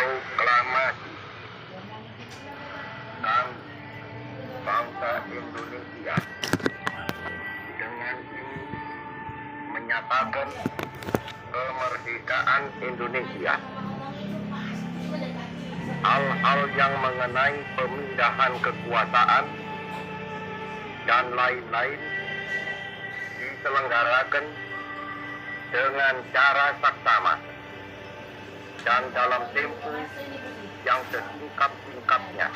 proklamasi kami bangsa Indonesia dengan ini menyatakan kemerdekaan Indonesia. Hal-hal yang mengenai pemindahan kekuasaan dan lain-lain diselenggarakan dengan cara saksama dan dalam tempo yang sesingkat-singkatnya.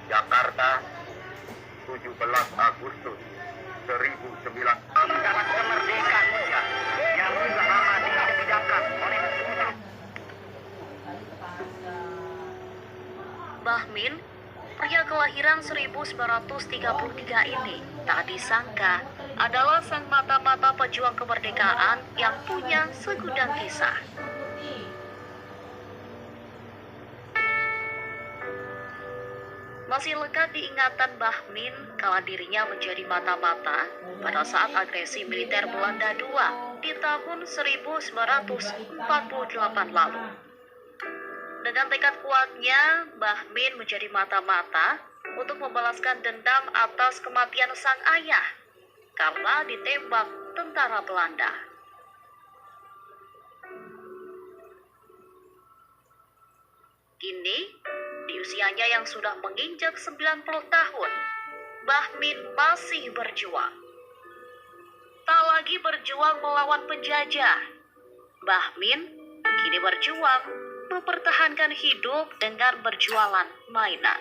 Jakarta, 17 Agustus 1945. Kemerdekaan yang sudah lama dikerjakan oleh Bahmin, pria kelahiran 1933 ini tak disangka adalah sang mata-mata pejuang kemerdekaan yang punya segudang kisah. Masih lekat diingatan Bahmin kala dirinya menjadi mata-mata pada saat agresi militer Belanda II di tahun 1948 lalu. Dengan tekad kuatnya, Bahmin menjadi mata-mata untuk membalaskan dendam atas kematian sang ayah karena ditembak tentara Belanda. Kini, di usianya yang sudah menginjak 90 tahun, Bahmin masih berjuang. Tak lagi berjuang melawan penjajah. Bahmin kini berjuang mempertahankan hidup dengan berjualan mainan.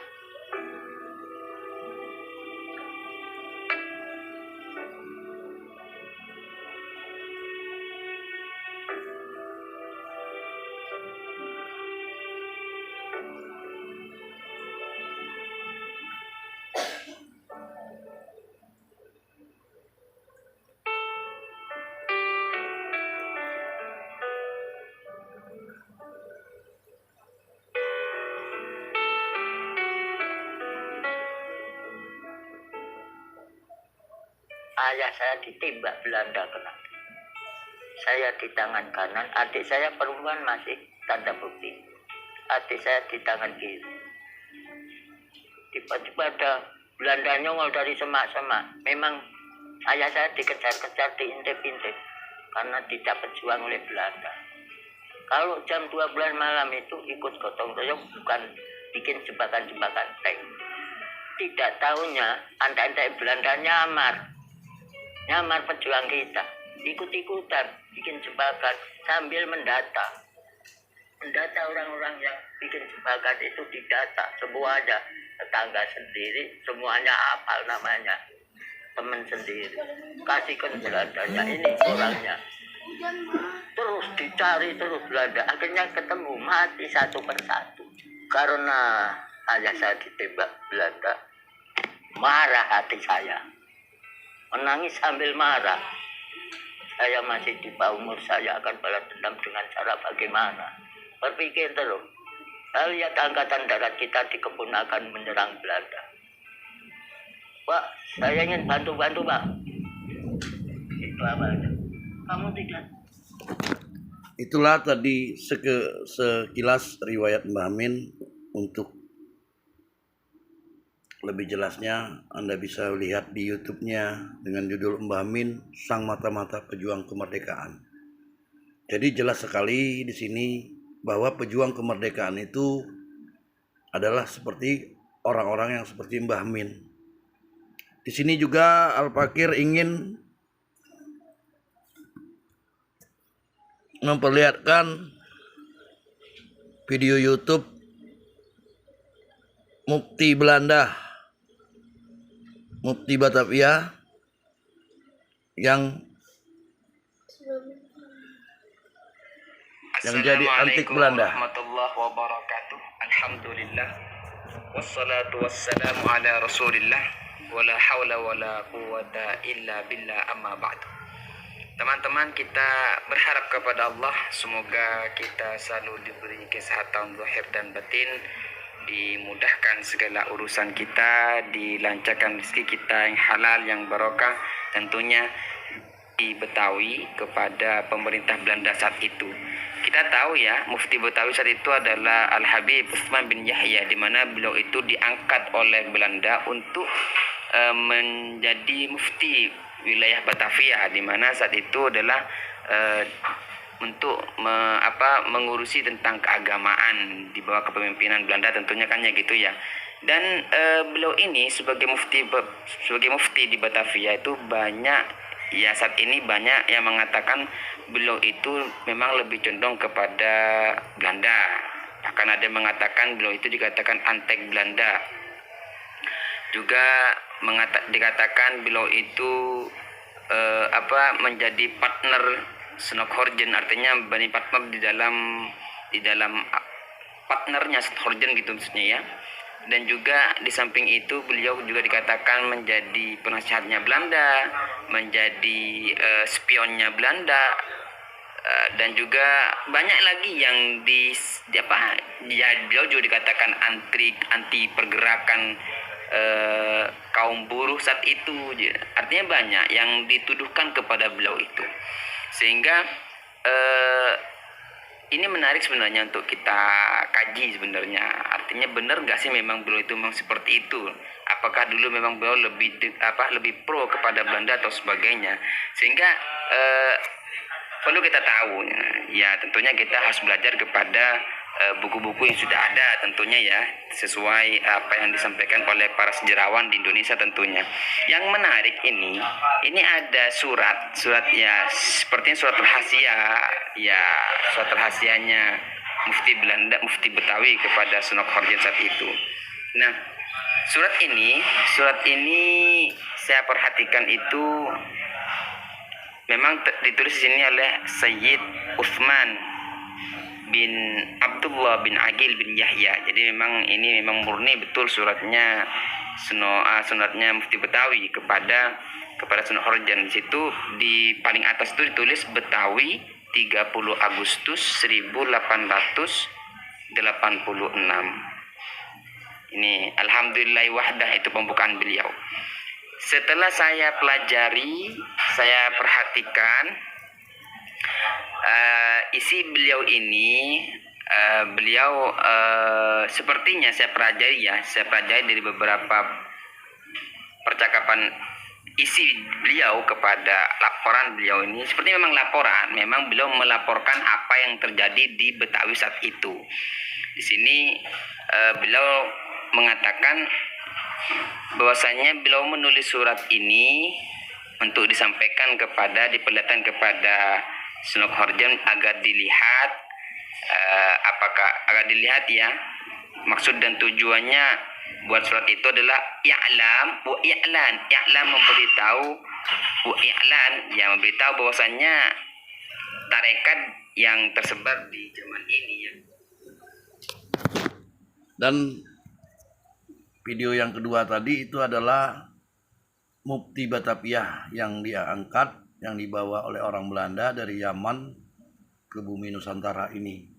Ayah saya ditembak Belanda kena. Saya di tangan kanan, adik saya perempuan masih tanda bukti. Adik saya di tangan kiri. Tiba-tiba ada Belanda nyongol dari semak-semak. Memang ayah saya dikejar-kejar, diintip-intip karena tidak berjuang oleh Belanda. Kalau jam 12 malam itu ikut gotong royong, bukan bikin jebakan-jebakan tank. Tidak tahunya antek-antek Belanda nyamar pejuang kita, ikut-ikutan bikin jebakan sambil mendata orang-orang yang bikin jebakan itu, didata semuanya, tetangga sendiri semuanya hafal namanya, teman sendiri, kasihkan Belandanya, ini orangnya, terus dicari terus Belanda, akhirnya ketemu, mati satu persatu karena ayah saya ditembak Belanda. Marah hati saya, menangis sambil marah. Saya masih di bawah umur, saya akan balas dendam dengan cara bagaimana. Berpikir terus. Saya lihat angkatan darat kita di kebun akan menyerang Belanda. Pak, saya ingin bantu-bantu, Pak. Itu apa? Kamu tidak. Itulah tadi sekilas riwayat Mbah Min. Untuk lebih jelasnya Anda bisa lihat di YouTube-nya dengan judul Mbah Min, Sang Mata-Mata Pejuang Kemerdekaan. Jadi jelas sekali di sini bahwa pejuang kemerdekaan itu adalah seperti orang-orang yang seperti Mbah Min. Di sini juga Al-Fakir ingin memperlihatkan video YouTube Mufti Belanda, Mufti Batavia yang jadi antik Belanda. Warahmatullahi wabarakatuh. Alhamdulillah. Wassalatu wassalamu ala Rasulillah. Wala haula wala quwwata illa billah, amma ba'du. Teman-teman, kita berharap kepada Allah semoga kita selalu diberi kesehatan zahir dan batin, dimudahkan segala urusan kita, dilancarkan rezeki kita yang halal, yang barokah, tentunya di Betawi kepada pemerintah Belanda saat itu. Kita kita tahu ya, Mufti Betawi saat itu adalah Al-Habib Utsman bin Yahya, di mana beliau itu diangkat oleh Belanda untuk menjadi mufti wilayah Batavia, di mana saat itu adalah untuk mengurusi tentang keagamaan di bawah kepemimpinan Belanda tentunya kan ya gitu ya. Dan beliau ini sebagai mufti di Batavia itu banyak ya, saat ini banyak yang mengatakan beliau itu memang lebih condong kepada Belanda. Bahkan ada yang mengatakan beliau itu dikatakan antek Belanda. Juga dikatakan beliau itu menjadi partner Snokhorgen, artinya bani partner di dalam partnernya Snokhorgen gitu maksudnya ya. Dan juga di samping itu beliau juga dikatakan menjadi penasihatnya Belanda, menjadi spionnya Belanda, dan juga banyak lagi yang beliau juga dikatakan anti pergerakan kaum buruh saat itu. Artinya banyak yang dituduhkan kepada beliau itu, sehingga ini menarik sebenarnya untuk kita kaji sebenarnya. Artinya benar nggak sih memang beliau itu memang seperti itu? Apakah dulu memang beliau lebih pro kepada Belanda atau sebagainya? Sehingga perlu kita tahu ya, tentunya kita harus belajar kepada buku-buku yang sudah ada tentunya ya, sesuai apa yang disampaikan oleh para sejarawan di Indonesia tentunya. Yang menarik ini ada surat ya, sepertinya surat rahasia ya, surat rahasianya Mufti Betawi kepada Snokhorgen saat itu. Nah, surat ini saya perhatikan itu memang ditulis di sini oleh Sayyid Utsman bin Abdullah bin Aqil bin Yahya. Jadi ini memang murni betul suratnya Mufti Betawi kepada Snokhorgen. Di situ di paling atas itu ditulis Betawi 30 Agustus 1886. Ini alhamdulillah wahdah, itu pembukaan beliau. Setelah saya pelajari, saya perhatikan isi beliau ini, sepertinya saya pelajari dari beberapa percakapan isi beliau kepada laporan beliau ini, seperti memang beliau melaporkan apa yang terjadi di Betawi saat itu. Di sini beliau mengatakan bahwasanya beliau menulis surat ini untuk diperlihatkan kepada Snokhorgen agar dilihat ya, maksud dan tujuannya buat surat itu adalah memberitahu bahwasannya tarekat yang tersebar di zaman ini ya. Dan video yang kedua tadi itu adalah Mufti Batavia yang dia angkat, yang dibawa oleh orang Belanda dari Yaman ke bumi Nusantara ini.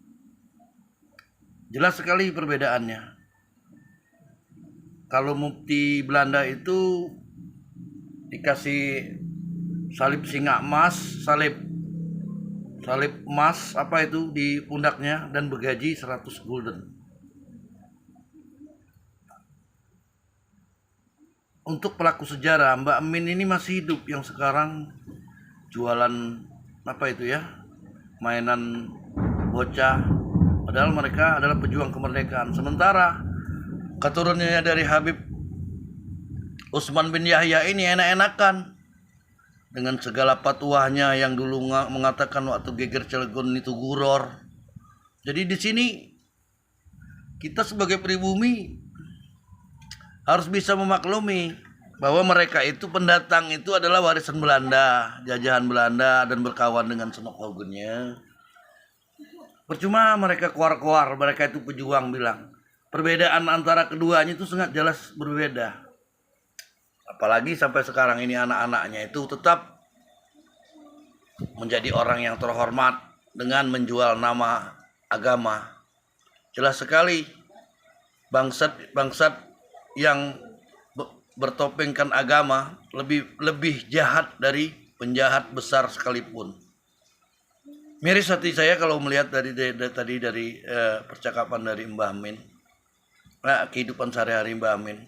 Jelas sekali perbedaannya. Kalau Mufti Belanda itu dikasih salib singa emas, salib emas di pundaknya, dan bergaji 100 gulden. Untuk pelaku sejarah, Mbak Min ini masih hidup, yang sekarang jualan mainan bocah, padahal mereka adalah pejuang kemerdekaan. Sementara keturunannya dari Habib Utsman bin Yahya ini enak-enakan dengan segala patuahnya yang dulu mengatakan waktu geger Cilegon itu guror. Jadi di sini kita sebagai pribumi harus bisa memaklumi bahwa mereka itu pendatang, itu adalah warisan Belanda, jajahan Belanda, dan berkawan dengan Snokhorgennya. Percuma mereka keluar-keluar, mereka itu pejuang bilang. Perbedaan antara keduanya itu sangat jelas berbeda. Apalagi sampai sekarang ini anak-anaknya itu tetap menjadi orang yang terhormat dengan menjual nama agama. Jelas sekali bangsat yang bertopengkan agama lebih jahat dari penjahat besar sekalipun. Miris hati saya kalau melihat tadi dari percakapan dari Mbah Min, kehidupan sehari-hari Mbah Min,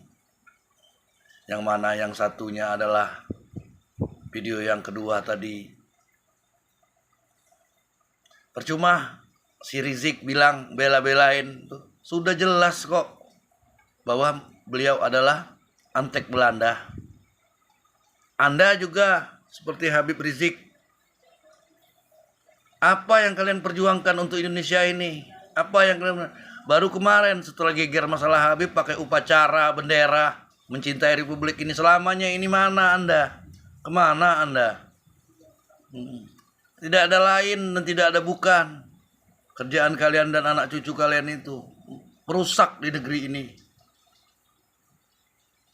yang mana yang satunya adalah video yang kedua tadi. Percuma si Rizik bilang bela-belain, tuh sudah jelas kok bahwa beliau adalah antek Belanda. Anda juga seperti Habib Rizik. Apa yang kalian perjuangkan untuk Indonesia ini? Apa yang kalian baru kemarin setelah geger masalah Habib pakai upacara bendera mencintai Republik ini, selamanya ini mana Anda? Kemana Anda? Tidak ada lain dan tidak ada bukan. Kerjaan kalian dan anak cucu kalian itu perusak di negeri ini.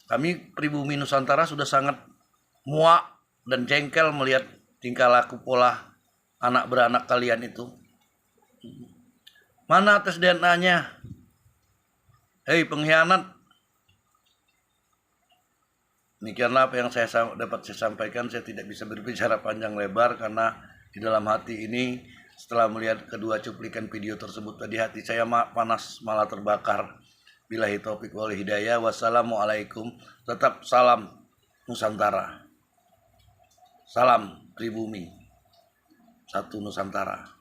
Kami pribumi Nusantara sudah sangat muak dan jengkel melihat tingkah laku pola anak beranak kalian itu. Mana tes DNA-nya? Hei pengkhianat. Demikianlah apa yang dapat saya sampaikan. Saya tidak bisa berbicara panjang lebar karena di dalam hati ini setelah melihat kedua cuplikan video tersebut tadi, hati saya panas malah terbakar. Billahi taufik wal hidayah. Wassalamualaikum. Tetap salam Nusantara. Salam pribumi. Satu Nusantara.